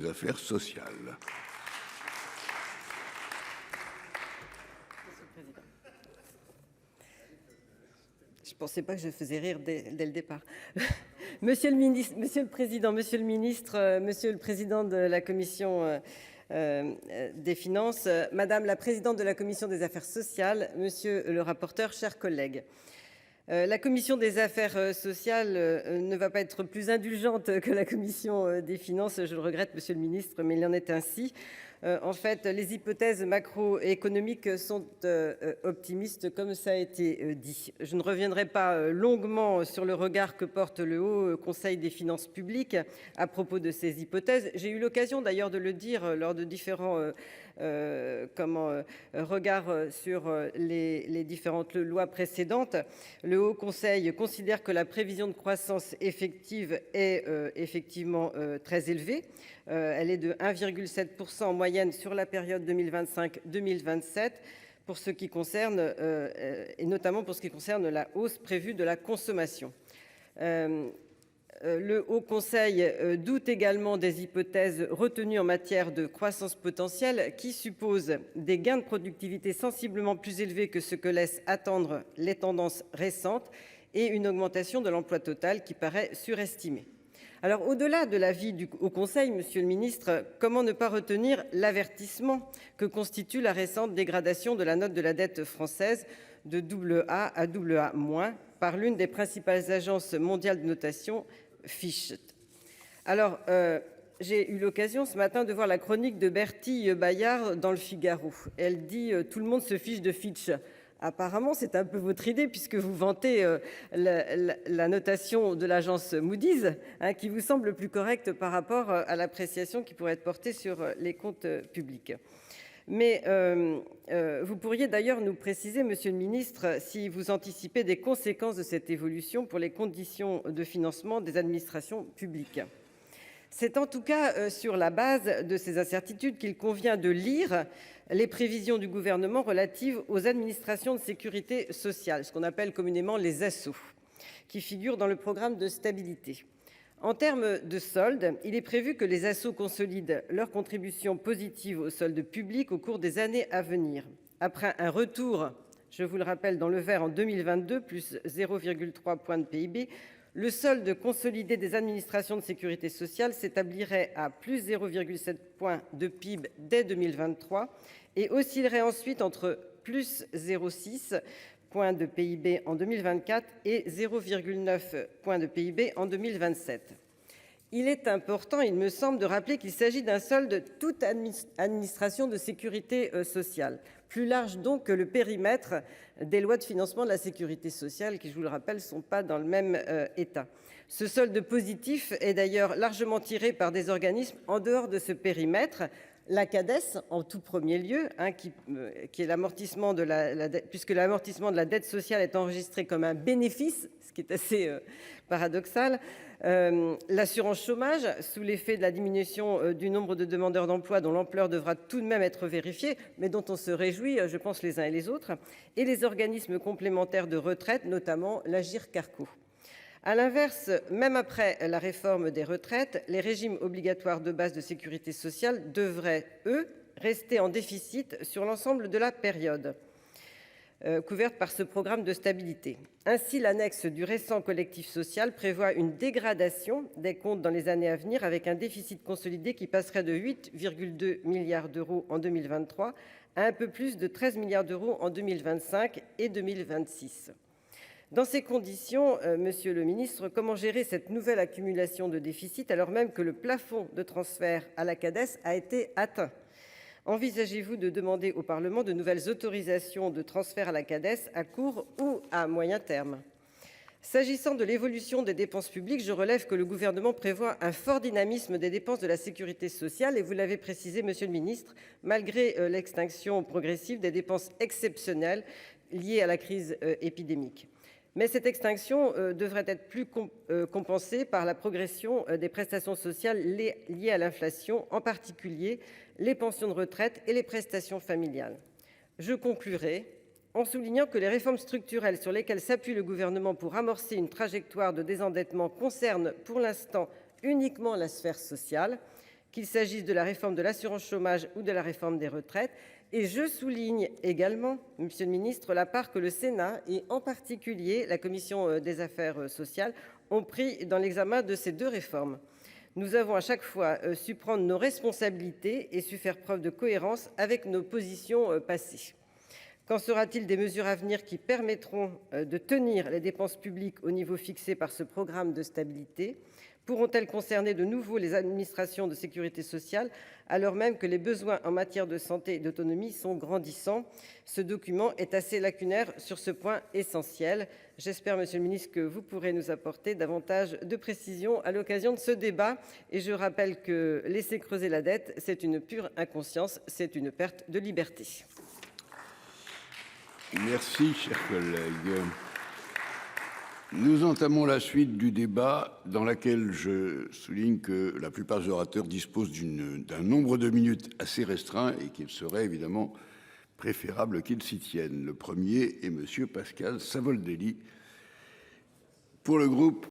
des affaires sociales. Je ne pensais pas que je faisais rire dès le départ. Monsieur le ministre, Monsieur le Président, Monsieur le Ministre, Monsieur le Président de la Commission des Finances, Madame la Présidente de la Commission des Affaires sociales, Monsieur le rapporteur, chers collègues. La Commission des Affaires sociales ne va pas être plus indulgente que la Commission des Finances. Je le regrette, Monsieur le Ministre, mais il en est ainsi. En fait, les hypothèses macroéconomiques sont optimistes, comme ça a été dit. Je ne reviendrai pas longuement sur le regard que porte le Haut Conseil des finances publiques à propos de ces hypothèses. J'ai eu l'occasion d'ailleurs de le dire lors de différents regards sur les différentes lois précédentes. Le Haut Conseil considère que la prévision de croissance effective est effectivement très élevée. Elle est de 1,7% en moyenne sur la période 2025-2027 pour ce qui concerne, et notamment pour ce qui concerne la hausse prévue de la consommation. Le Haut Conseil doute également des hypothèses retenues en matière de croissance potentielle qui supposent des gains de productivité sensiblement plus élevés que ce que laissent attendre les tendances récentes et une augmentation de l'emploi total qui paraît surestimée. Alors, au-delà de l'avis du Haut Conseil, Monsieur le Ministre, comment ne pas retenir l'avertissement que constitue la récente dégradation de la note de la dette française de AA à AA- par l'une des principales agences mondiales de notation, Fitch. Alors, j'ai eu l'occasion ce matin de voir la chronique de Bertille Bayard dans le Figaro. Elle dit « Tout le monde se fiche de Fitch ». Apparemment, c'est un peu votre idée puisque vous vantez la notation de l'agence Moody's, qui vous semble plus correcte par rapport à l'appréciation qui pourrait être portée sur les comptes publics. Mais vous pourriez d'ailleurs nous préciser, Monsieur le Ministre, si vous anticipez des conséquences de cette évolution pour les conditions de financement des administrations publiques. C'est en tout cas sur la base de ces incertitudes qu'il convient de lire les prévisions du gouvernement relatives aux administrations de sécurité sociale, ce qu'on appelle communément les ASSO, qui figurent dans le programme de stabilité. En termes de solde, il est prévu que les ASSO consolident leur contribution positive au solde public au cours des années à venir. Après un retour, je vous le rappelle, dans le vert en 2022, plus 0,3 points de PIB, le solde consolidé des administrations de sécurité sociale s'établirait à plus 0,7 points de PIB dès 2023 et oscillerait ensuite entre plus 0,6 points de PIB en 2024 et 0,9 points de PIB en 2027. Il est important, il me semble, de rappeler qu'il s'agit d'un solde de toute administration de sécurité sociale, plus large donc que le périmètre des lois de financement de la sécurité sociale qui, je vous le rappelle, ne sont pas dans le même état. Ce solde positif est d'ailleurs largement tiré par des organismes en dehors de ce périmètre. La CADES, en tout premier lieu, qui est l'amortissement de la dette, puisque l'amortissement de la dette sociale est enregistré comme un bénéfice, ce qui est assez paradoxal. L'assurance chômage, sous l'effet de la diminution du nombre de demandeurs d'emploi dont l'ampleur devra tout de même être vérifiée, mais dont on se réjouit, je pense, les uns et les autres, et les organismes complémentaires de retraite, notamment l'Agirc-Arrco. À l'inverse, même après la réforme des retraites, les régimes obligatoires de base de sécurité sociale devraient, eux, rester en déficit sur l'ensemble de la période couverte par ce programme de stabilité. Ainsi, l'annexe du récent collectif social prévoit une dégradation des comptes dans les années à venir avec un déficit consolidé qui passerait de 8,2 milliards d'euros en 2023 à un peu plus de 13 milliards d'euros en 2025 et 2026. Dans ces conditions, Monsieur le Ministre, comment gérer cette nouvelle accumulation de déficit alors même que le plafond de transfert à la CADES a été atteint ? Envisagez-vous de demander au Parlement de nouvelles autorisations de transfert à la CADES à court ou à moyen terme ? S'agissant de l'évolution des dépenses publiques, je relève que le gouvernement prévoit un fort dynamisme des dépenses de la sécurité sociale et vous l'avez précisé, Monsieur le Ministre, malgré l'extinction progressive des dépenses exceptionnelles liées à la crise épidémique. Mais cette extinction devrait être plus compensée par la progression des prestations sociales liées à l'inflation, en particulier les pensions de retraite et les prestations familiales. Je conclurai en soulignant que les réformes structurelles sur lesquelles s'appuie le gouvernement pour amorcer une trajectoire de désendettement concernent pour l'instant uniquement la sphère sociale qu'il s'agisse de la réforme de l'assurance chômage ou de la réforme des retraites. Et je souligne également, Monsieur le Ministre, la part que le Sénat et en particulier la commission des affaires sociales ont pris dans l'examen de ces deux réformes. Nous avons à chaque fois su prendre nos responsabilités et su faire preuve de cohérence avec nos positions passées. Qu'en sera-t-il des mesures à venir qui permettront de tenir les dépenses publiques au niveau fixé par ce programme de stabilité ? Pourront-elles concerner de nouveau les administrations de sécurité sociale, alors même que les besoins en matière de santé et d'autonomie sont grandissants ? Ce document est assez lacunaire sur ce point essentiel. J'espère, Monsieur le Ministre, que vous pourrez nous apporter davantage de précisions à l'occasion de ce débat. Et je rappelle que laisser creuser la dette, c'est une pure inconscience, c'est une perte de liberté. Merci, cher collègue. Nous entamons la suite du débat dans laquelle je souligne que la plupart des orateurs disposent d'un nombre de minutes assez restreint et qu'il serait évidemment préférable qu'ils s'y tiennent. Le premier est Monsieur Pascal Savoldelli pour le groupe